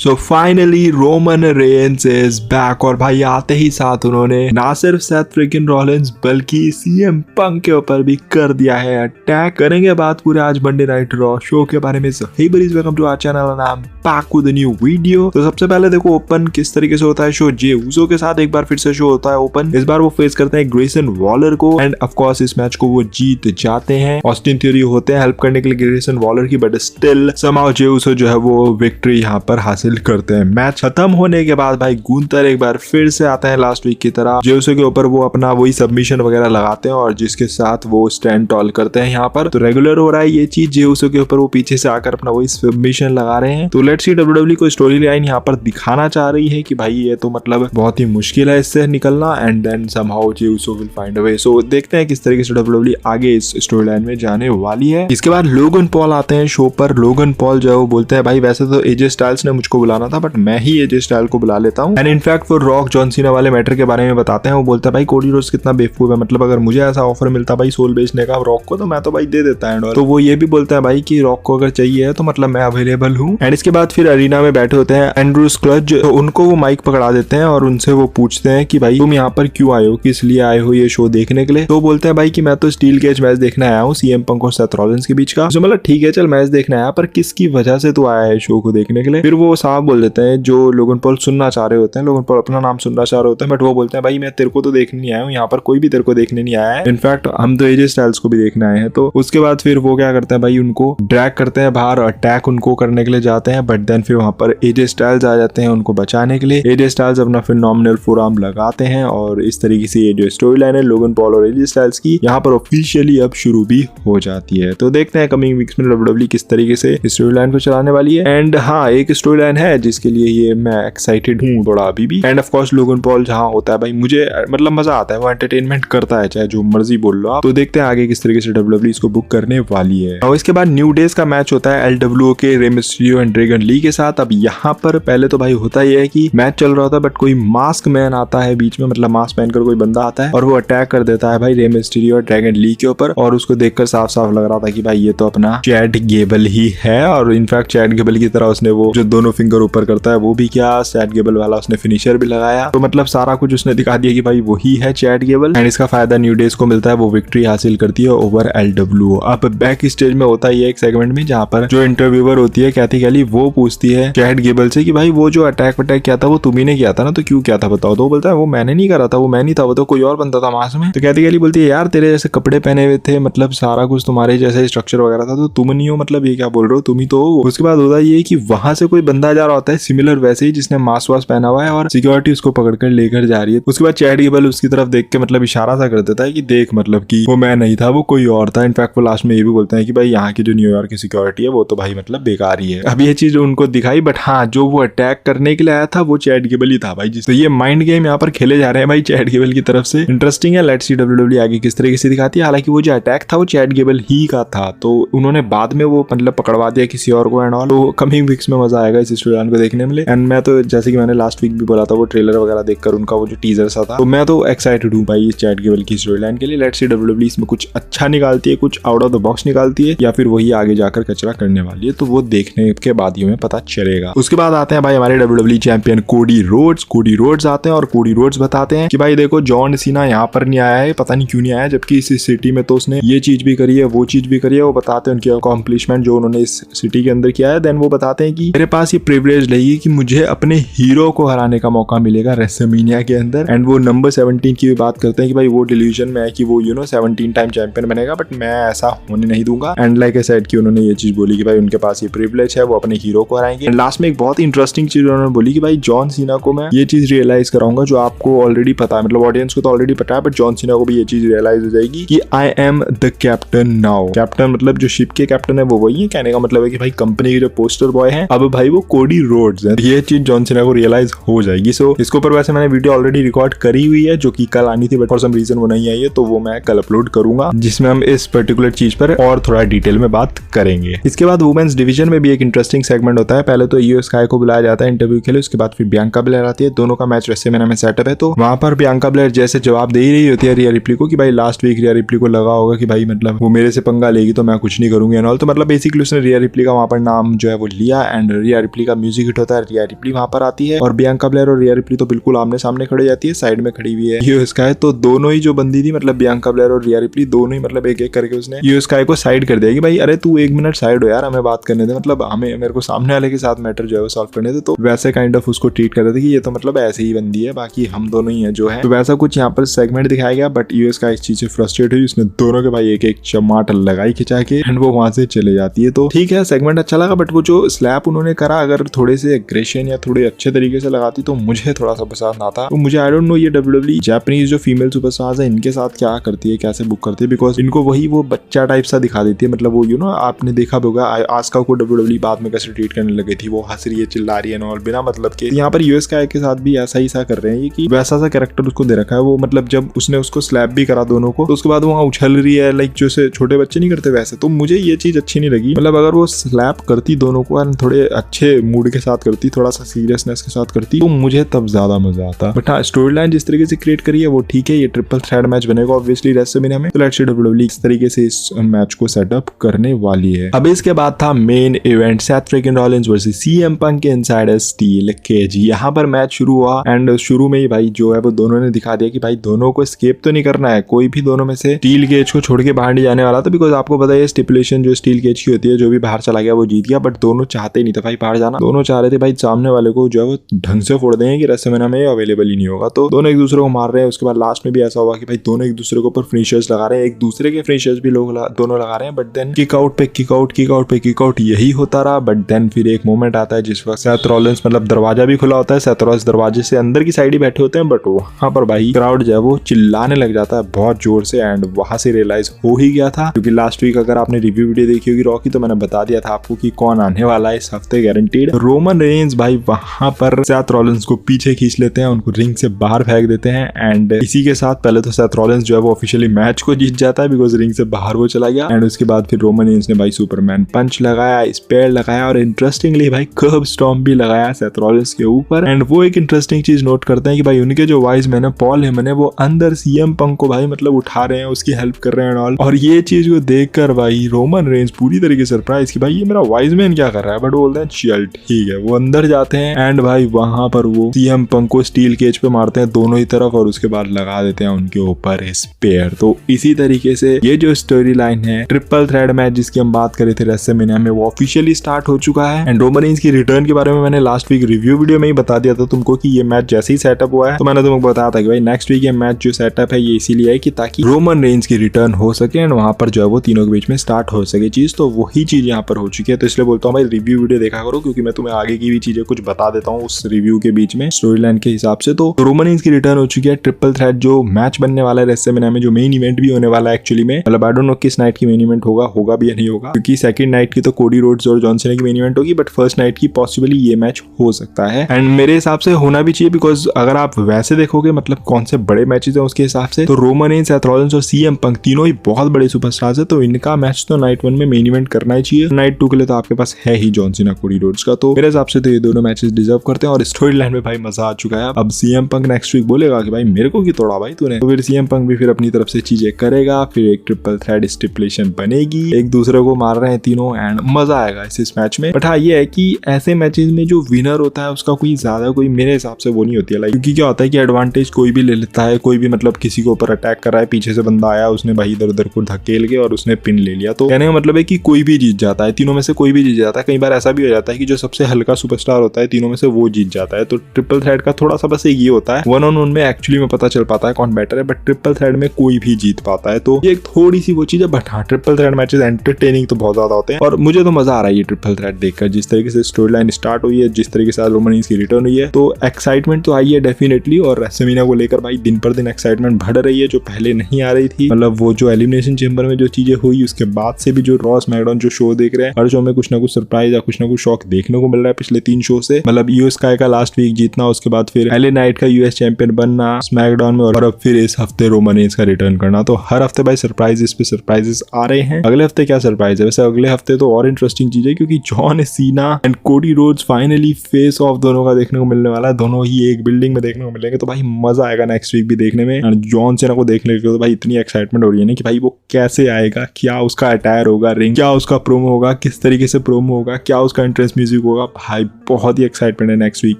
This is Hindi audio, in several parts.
So finally Roman Reigns is back और भाई आते ही साथ उन्होंने ना सिर्फ सेथ फ्रिकिन रॉलिंस बल्कि सीएम पंक के ऊपर भी कर दिया है अटैक। करेंगे बात पूरे आज मंडे नाइट रॉ शो के बारे में। Hey buddies welcome to our channel and I am back with a new video. तो सबसे पहले देखो ओपन किस तरीके से होता है शो। जे ऊसो के साथ एक बार फिर से शो होता है ओपन। इस बार वो फेस करते हैं ग्रेसन वॉलर को एंड ऑफ कोर्स इस मैच को वो जीत जाते हैं। ऑस्टिन थ्योरी होते हैं हेल्प करने के लिए ग्रेसन वॉलर की, but still somehow Jey Uso जो है वो विक्ट्री यहाँ पर हासिल करते हैं। मैच खत्म होने के बाद भाई गुंथर एक बार फिर से आते हैं लास्ट वीक की तरह। जे ऊसो के ऊपर वो अपना वही सबमिशन वगैरह लगाते हैं और जिसके साथ वो स्टैंड टॉल करते हैं। यहाँ पर तो रेगुलर हो रहा है ये चीज। जे ऊसो के ऊपर वो पीछे से आकर अपना वही सबमिशन लगा रहे हैं। तो लेट्स सी डब्ल्यूडब्ल्यूई को स्टोरी लाइन यहाँ पर दिखाना चाह रही है कि भाई ये तो मतलब बहुत ही मुश्किल है इससे निकलना and then somehow Jesus will find a way. So देखते हैं किस तरीके से डब्ल्यूडब्ल्यूई आगे इस स्टोरी लाइन में जाने वाली है। इसके बाद लोगन पॉल आते हैं शो पर। लोगन पॉल जो है वो बोलते हैं भाई वैसे तो एजे स्टाइल्स ने मुझको बुलाना था बट मैं ही एजे स्टाइल को बुला लेता हूँ। एंड इनफैक्ट वो रॉक जॉन सीना वाले मैटर के बारे में बताते हैं। वो बोलता है भाई कोडी रोड्स कितना बेवकूफ है, मतलब अगर मुझे ऐसा ऑफर मिलता भाई सोल बेचने का रॉक को तो मैं तो भाई दे देता है। तो वो ये भी बोलता है भाई कि रॉक को अगर चाहिए है तो मतलब मैं अवेलेबल हूँ। एंड इसके बाद फिर अरीना में बैठे होते हैं एंड्रू स्क्लज। तो उनको वो माइक पकड़ा देते हैं और उनसे वो पूछते हैं कि भाई तुम यहाँ पर क्यों आए हो, किस लिए आए हो ये शो देखने के लिए। तो बोलते हैं भाई कि मैं तो स्टील केज मैच देखने आया हूँ सीएम पंक और सेथ रॉलिंस के बीच का। तो मतलब ठीक है चल मैच देखने आया, पर किसकी वजह से तू आया है शो को देखने के लिए। फिर वो साहब बोल देते हैं जो लोगन पॉल सुनना चाह रहे होते हैं। लोगन पॉल अपना नाम सुनना चाह रहे होते हैं बट वो बोलते हैं भाई मैं तेरे को तो देखने नहीं आया हूँ, यहाँ पर कोई भी तेरे को देखने नहीं आया है। इनफैक्ट हम तो एजे स्टाइल्स को भी देखने आए हैं। तो उसके बाद फिर वो क्या करते हैं भाई उनको ड्रैग करते हैं बाहर, अटैक उनको करने के लिए जाते हैं। बट देन फिर वहां पर एजे स्टाइल्स आ जाते हैं उनको बचाने के लिए। एजे स्टाइल्स अपना फिनोमिनल फोरआर्म लगाते हैं और इस तरीके से ये जो स्टोरी लाइन है लोगन पॉल और एजे स्टाइल्स की यहाँ पर ऑफिशियली अब शुरू भी हो जाती है। तो देखते हैं कमिंग वीक्स में डब्ल्यूडब्ल्यूई किस तरीके से स्टोरी लाइन को चलाने वाली है। एंड हाँ एक स्टोरी लाइन है जिसके लिए ये मैं एक्साइटेड हूँ थोड़ा अभी भी। End of course Logan Paul जहाँ होता है भाई मुझे मतलब मजा आता है, वो एंटरटेनमेंट करता है चाहे जो मर्जी बोल लो आप। तो देखते हैं आगे किस तरीके से डब्ल्यूडब्ल्यूई इसको बुक करने वाली है। और इसके बाद न्यू डेज का मैच होता है एलडब्ल्यूओ के Rey Mysterio and Dragon Lee के साथ। अब यहाँ पर पहले तो भाई होता ही है कि मैच चल रहा होता है बट कोई मास्क मैन आता है बीच में, मतलब मास्क पहनकर कोई बंदा आता है और वो अटैक कर देता है भाई रे मिस्टीरियो और ड्रैगन ली के ऊपर। और उसको देखकर साफ साफ लग रहा था कि भाई ये तो अपना चैट गेबल ही है। और इनफैक्ट चैट गेबल की तरह उसने वो जो दोनों फिंगर ऊपर करता है वो भी क्या चैट गेबल वाला उसने फिनिशर भी लगाया। तो मतलब सारा कुछ उसने दिखा दिया कि भाई वही है चैट गेबल। एंड इसका फायदा न्यू डेज को मिलता है, वो विक्ट्री हासिल करती है ओवर एलडब्ल्यूओ। अब बैक स्टेज में होता ही है एक सेगमेंट में जहाँ पर जो इंटरव्यूअर होती है कैथी कैली वो पूछती है चैट गेबल से कि भाई वो जो अटैक किया था वो तुम्ही ने किया था ना, तो क्यों किया था बताओ। तो वो बोलता है वो मैंने नहीं करा था, वो मैं नहीं था, वो तो कोई और बंदा था मास में। तो कैथी कैली बोलती है यार तेरे जैसे कपड़े पहने हुए थे, मतलब सारा कुछ तुम्हारे जैसे स्ट्रक्चर वगैरह था, तो तुम नहीं हो, मतलब ये क्या बोल रहे हो, तुम ही तो हो। उसके बाद होता ये कि वहां से कोई बंदा जा रहा होता है सिमिलर वैसे ही जिसने मास्क वास्क पहना हुआ है और सिक्योरिटी उसको पकड़कर लेकर जा रही है। उसके बाद चैट गेबल उसकी तरफ देख के मतलब इशारा सा कर देता है कि देख मतलब कि वो मैं नहीं था, वो कोई और था। इनफैक्ट वो लास्ट में ये भी बोलते हैं कि भाई यहाँ की जो न्यूयॉर्क की सिक्योरिटी है वो तो भाई मतलब बेकार ही है। अब ये चीज उनको दिखाई बट हाँ जो वो अटैक करने के लिए आया था वो चैट गेबल ही था भाई। तो ये माइंड गेम यहाँ पर खेले जा रहे हैं भाई चैट गेबल की तरफ से। इंटरेस्टिंग है, लेट्स सी डब्ल्यूडब्ल्यूई आगे किस तरीके से दिखाती है। हालांकि वो जो अटैक था वो चैट गेबल ही का था, तो उन्होंने बाद में वो मतलब पकड़वा दिया किसी और को एंड ऑल। तो कमिंग वीक्स में मजा आएगा इस स्टोरी लाइन को देखने में। एंड मैं तो जैसे कि मैंने लास्ट वीक भी बोला था वो ट्रेलर वगैरह देखकर उनका वो जो टीजर सा था, तो मैं तो एक्साइटेड हूँ भाई इस चैट गेबल की स्टोरी लाइन के लिए। लेट्स सी डब्ल्यूडब्ल्यूई इसमें कुछ अच्छा निकालती है, कुछ आउट ऑफ द बॉक्स निकालती है या फिर वही आगे जाकर कचरा करने वाली है, तो वो देखने के बाद ही हमें पता चलेगा। उसके बाद आते हैं भाई हमारे WWE champion Cody Rhodes. Cody Rhodes आते हैं और कोडी रोड्स बताते हैं कि भाई देखो जॉन सीना यहाँ पर नहीं आया है, पता नहीं क्यों नहीं आया, जबकि इस सिटी में तो उसने ये चीज भी करी है वो चीज भी करी है। वो बताते हैं उनकी अकॉम्प्लिशमेंट जो उन्होंने इस सिटी के अंदर किया है। देन वो बताते हैं कि मेरे पास ये प्रिविलेज रही कि मुझे अपने हीरो को हराने का मौका मिलेगा रेसलमेनिया के अंदर। एंड वो नंबर 17 की भी बात करते हैं कि भाई वो डिल्यूजन में है कि वो 17 टाइम चैंपियन बनेगा बट मैं ऐसा होने नहीं दूंगा। एंड लाइक आई सेड कि उन्होंने ये चीज बोली कि भाई उनके पास ये प्रिविलेज है, वो अपने हीरो को हराएंगे। एंड लास्ट में एक बहुत ही इंटरेस्टिंग चीज उन्होंने बोली कि भाई जॉन सीना को मैं ये चीज रियलाइज कराऊंगा जो आपको ऑलरेडी पता है, मतलब ऑडियंस को तो ऑलरेडी पता है बट जॉन सीना को भी ये चीज रियलाइज हो जाएगी कि I am the captain now. Captain मतलब जो शिप के कैप्टन है वो वही है। कहने का मतलब है कि भाई कंपनी के जो पोस्टर बॉय हैं अब भाई वो कोडी रोड्स हैं। ये चीज जॉन सीना को रियलाइज हो जाएगी। सो इसके ऊपर वैसे मैंने वीडियो ऑलरेडी रिकॉर्ड करी हुई है जो कि कल आनी थी बट फॉर सम रीजन वो नहीं आई है, तो वो मैं कल अपलोड करूंगा जिसमें हम इस पर्टिकुलर चीज पर और थोड़ा डिटेल में बात करेंगे। इसके बाद वुमेन्स डिवीजन में भी एक इंटरेस्टिंग सेगमेंट होता है। पहले तो ईओ स्काई को बुलाया जाता है इंटरव्यू के लिए, उसके बाद फिर बियांका ब्लेयर आती है। दोनों का मैच रेसलमेनिया में सेटअप है, तो वहां पर बियांका ब्लेयर जैसे जवाब दे ही रही होती है रिया रिप्ली को कि भाई लास्ट वीक रिया रिप्ली को लगा होगा कि भाई मतलब वो मेरे से पंगा लेगी तो मैं कुछ नहीं करूंगी एंड ऑल। तो मतलब बेसिकली उसने रिया रिप्ली का वहां पर नाम जो है वो लिया एंड रिया रिप्ली का म्यूजिक हिट होता है, रिया रिप्ली वहां पर आती है और बियांका ब्लेयर और रिया रिप्ली तो बिल्कुल आमने सामने खड़े जाती है, साइड में खड़ी हुई है ईयो स्काई। तो दोनों ही जो बंदी थी मतलब बियांका ब्लेयर और रिया रिप्ली दोनों ही मतलब एक एक करके उसने ईयो स्काई को साइड कर दिया कि भाई अरे तू 1 मिनट साइड हो यार, हमें बात करने दे, मतलब हमें मेरे को सामने वाले के साथ मैटर जो है वो सॉल्व करने दे। तो वैसे काइंड ऑफ उसको ट्रीट कर रहे थे कि ये तो मतलब ऐसे ही बंदी है, बाकी हम दोनों ही है जो है। तो वैसा कुछ यहाँ पर सेगमेंट दिखाया गया, बट ईयो स्काई इस चीज से फ्रस्ट्रेट हुई, उसने दोनों के भाई एक एक चमाट लगाई खिंचा के एंड वो वहां से चले जाती है। तो ठीक है सेगमेंट अच्छा लगा, बट वो जो स्लैप उन्होंने करा अगर थोड़े से एग्रेशन या थोड़े अच्छे तरीके से लगाती तो मुझे थोड़ा सा पसंद आता। तो मुझे आई डोंट नो ये डब्ल्यूडब्ल्यूई जापानीज जो फीमेल सुपरस्टार्स है इनके साथ क्या करती है, कैसे बुक करती है, बिकॉज इनको वही वो बच्चा टाइप सा दिखा देती है। मतलब वो यू नो आपने देखा होगा आस्का को डब्ल्यूडब्ल्यूई बाद में कैसे ट्रीट करने लगी थी, वो हंस रही है चिल्ला रही है और बिना मतलब के। यहाँ पर यूएस के साथ भी ऐसा ही सा कर रहे हैं कि वैसा सा कैरेक्टर उसको दे रखा है। वो मतलब जब उसने उसको स्लैप भी करा दोनों को तो उसके बाद वहाँ उछल रही है लाइक जैसे छोटे बच्चे नहीं करते वैसे। तो मुझे ये चीज अच्छी नहीं लगी। मतलब अगर वो स्लैप करती दोनों को और थोड़े अच्छे मूड के साथ करती, थोड़ा सा सीरियसनेस के साथ करती तो मुझे तब ज्यादा मजा आता। बट हाँ स्टोरी लाइन जिस तरीके से क्रिएट करी है वो ठीक है। ये ट्रिपल थ्रेड मैच बनेगा ऑब्वियसली रेसलमेनिया में, तो लेट्स सी डब्ल्यूडब्ल्यूई इस तरीके से इस मैच को सेटअप करने वाली है। अब इसके बाद था main event Seth freaking Rollins versus CM Punk inside steel cage. यहाँ पर मैच शुरू हुआ एंड शुरू में ही भाई जो है वो दोनों ने दिखा दिया कि भाई दोनों को स्केप तो नहीं करना है, कोई भी दोनों में से स्टील केज को छोड़ के बाहर नहीं जाने वाला था। बिकॉज आपको पता है स्टिपुलेशन जो स्टील केज की होती है, जो भी बाहर चला गया वो जीत गया। बट दोनों चाहते ही नहीं थे भाई बाहर जाना, दोनों चाह रहे थे भाई सामने वाले को जो है वो ढंग से फोड़ देंगे कि रेसलमेनिया में अवेलेबल ही नहीं होगा। तो दोनों एक दूसरे को मार रहे हैं। उसके बाद लास्ट में भी ऐसा हुआ कि भाई दोनों एक दूसरे के ऊपर फिनिशर्स लगा रहे हैं, एक दूसरे के फिनिशर्स भी लोग दोनों लगा रहे हैं। बट देन किक आउट पे किक आउट, किक आउट पे किक आउट यही होता रहा। बट देन फिर एक मोमेंट आता है जिस वक्त सेथ रॉलिंस मतलब दरवाजा भी खुला होता है, सेथ रॉलिंस दरवाजे से अंदर की साइड ही बैठे होते हैं, बट वहां पर भाई क्राउड जो है वो चिल्लाने लग जाता है बहुत जोर से। एंड वहां से रियलाइज हो ही गया था क्योंकि लास्ट वीक अगर आपने रिव्यू वीडियो देखी होगी रॉ की तो मैंने बता दिया था आपको कि कौन आने वाला है इस हफ्ते गारंटीड। रोमन रेंज भाई वहां पर सेथ रॉलिंस को पीछे खींच लेते हैं, उनको रिंग से बाहर फेंक देते हैं। एंड इसी के साथ पहले तो सेथ रॉलिंस जो है वो ऑफिशियली मैच को जीत जाता है बिकॉज रिंग से बाहर वो चला गया। एंड उसके बाद फिर रोमन रेंज ने भाई सुपरमैन पंच लगाया, स्पेयर लगाया और इंटरेस्टिंगली भाई कर्ब स्टॉम्प भी लगाया सेथ रॉलिंस के ऊपर। एंड वो एक इंटरेस्टिंग चीज नोट करते हैं कि भाई उनके जो वाइस मैन है पॉल हेमन है वो अंदर सीएम पंक को भाई मतलब उठा रहे हैं, उसकी हेल्प कर रहे हैं ऑल। और ये चीज को देखकर भाई रोमन रेंज पूरी तरीके से सरप्राइज कि भाई ये मेरा वाइस मैन क्या कर रहा है। बट बोलते हैं चल ठीक है, वो अंदर जाते हैं एंड भाई वहां पर वो सीएम पंक को स्टील केज पे मारते हैं दोनों ही तरफ और उसके बाद लगा देते हैं उनके ऊपर स्पेयर। तो इसी तरीके से ये जो स्टोरी लाइन है ट्रिपल थ्रेड मैच जिसकी हम बात कर रहे थे रेसलमेनिया में वो ऑफिशियली स्टार्ट हो चुका है। एंड रोमन रेंज की रिटर्न के बारे में मैंने लास्ट वीक रिव्यू वीडियो में ही बता दिया था तुमको कि ये मैच जैसे ही सेटअप हुआ है तो मैंने तुमको बताया था कि भाई नेक्स्ट वीक ये मैच जो सेटअप है ये इसीलिए है कि ताकि रोमन रेंज की रिटर्न हो सके एंड वहां पर जो है वो तीनों के बीच में स्टार्ट हो सके चीज। तो वही चीज यहाँ पर हो चुकी है। तो इसलिए बोलता हूँ भाई रिव्यू वीडियो देखा करो क्योंकि मैं तुम्हें आगे की भी चीजें कुछ बता देता हूँ उस रिव्यू के बीच में स्टोरी लाइन के हिसाब से। तो रोमन रेंज की रिटर्न हो चुकी है। ट्रिपल थ्रेड जो मैच बनने वाला है रेसलमेनिया में जो मेन इवेंट भी होने वाला है एक्चुअली में, मतलब आई डोंट नो किस नाइट की मेन इवेंट होगा भी या नहीं होगा क्योंकि सेकंड नाइट की तो कोडी रोड्स और जॉन सीना की मेन इवेंट होगी, बट फर्स्ट नाइट की पॉसिबली ये मैच हो सकता है। एंड मेरे हिसाब से होना भी चाहिए बिकॉज अगर आप वैसे देखोगे मतलब कौन से बड़े मैचेस है उसके हिसाब से तो रोमन रेंज, सेथ रॉलिंस और सीएम पंक तीनों ही बहुत बड़े सुपरस्टार्स है। तो इनका मैच तो नाइट 1 में मेन इवेंट करना ही चाहिए। नाइट 2 के लिए तो आपके पास है ही जॉन सीना कोडी रोड्स का। तो मेरे हिसाब से तो ये दोनों मैचेस डिजर्व करते हैं और स्टोरी लाइन में भाई मजा आ चुका है। अब सीएम पंक नेक्स्ट वीक बोलेगा कि भाई मेरे को क्यों तोड़ा भाई तूने, तो फिर सीएम पंक भी फिर अपनी तरफ से चीजें करेगा, फिर एक ट्रिपल थ्रेड स्टिपुलेशन बनेगी, एक दूसरे को मार रहे हैं तीनों एंड मजा आएगा इस मैच में। बट हाँ ये है कि ऐसे मैचेस में जो विनर होता है उसका कोई ज्यादा कोई मेरे हिसाब से वो नहीं होती है लाइक, क्योंकि क्या होता है कि एडवांटेज कोई भी ले लेता है, कोई भी मतलब किसी के ऊपर अटैक कर रहा है, पीछे से बंदा आया उसने भाई इधर उधर को धकेल के और उसने पिन ले लिया। तो कहने का मतलब है कि कोई भी जीत जाता है, तीनों में से कोई भी जीत जाता है। कई बार ऐसा भी हो जाता है कि जो सबसे हल्का सुपरस्टार होता है तीनों में से वो जीत जाता है। तो ट्रिपल थ्रेड का थोड़ा सा बस ये होता है 1-on-1 में एक्चुअली में पता चल पाता है कौन बेटर है, बट ट्रिपल थ्रेड में कोई भी जीत पाता है। तो ये एक थोड़ी सी वो चीज है। बट हाँ ट्रिपल थ्रेड मैचेस एंटरटेनिंग तो बहुत ज्यादा होते हैं और मुझे तो मजा आ रहा है ये ट्रिपल थ्रेड देखकर। जिस तरीके से स्टोरी लाइन स्टार्ट हुई है, जिस तरीके से रोमन रेंज की रिटर्न हुई है, तो एक्साइटमेंट तो आई है डेफिनेटली। और रेसलमेनिया को लेकर भाई दिन पर दिन एक्साइटमेंट बढ़ रही है जो पहले नहीं आ रही थी। मतलब वो जो एलिमिनेशन चेंबर में जो चीजें हुई उसके बाद से भी जो रॉ स्मैकडाउन जो शो देख रहे हैं हर शो में कुछ ना कुछ सरप्राइज या कुछ ना कुछ शॉक देखने को मिल रहा है पिछले 3 शो से। मतलब यूएस स्काई का लास्ट वीक जीतना, उसके बाद फिर एलए नाइट का यूएस चैंपियन बनना स्मैकडाउन में, और अब फिर इस हफ्ते रोमन रेंज का रिटर्न करना। तो हर हफ्ते भाई सरप्राइजेस पे सरप्राइजेस आ रहे हैं। अगले हफ्ते क्या सरप्राइज है? वैसे अगले हफ्ते तो और इंटरेस्टिंग चीज है क्योंकि John Cena and Cody Rhodes finally face of दोनों का देखने को मिलने वाला है। दोनों ही एक बिल्डिंग में देखने को मिलेंगे तो भाई मजा आएगा नेक्स्ट वीक भी देखने में। एंड जॉन सीना को देखने के लिए तो भाई इतनी एक्साइटमेंट हो रही है ना कि भाई वो कैसे आएगा, क्या उसका अटायर होगा, रिंग क्या उसका प्रोमो होगा, किस तरीके से प्रोमो होगा, क्या उसका एंट्रेंस म्यूजिक वीक होगा भाई, बहुत ही एक्साइटमेंट है नेक्स्ट वीक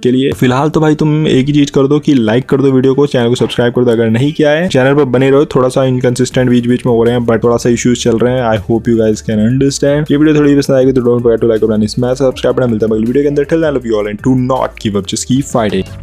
के लिए। फिलहाल तो भाई तुम एक ही चीज कर दो कि लाइक कर दो वीडियो को, चैनल को सब्सक्राइब कर दो अगर नहीं किया है, चैनल पर बने रहो। थोड़ा सा इनकंसिस्टेंट बीच बीच में हो रहे हैं बट थोड़ा सा इश्यूज चल रहे हैं। I hope you guys can understand. ये वीडियो थोड़ी पसंद आएगी तो डोंट फॉरगेट टू लाइक और स्मैश सब्सक्राइब। मिलता है अगली वीडियो के अंदर। Till then, love you all and do not give up, just keep fighting.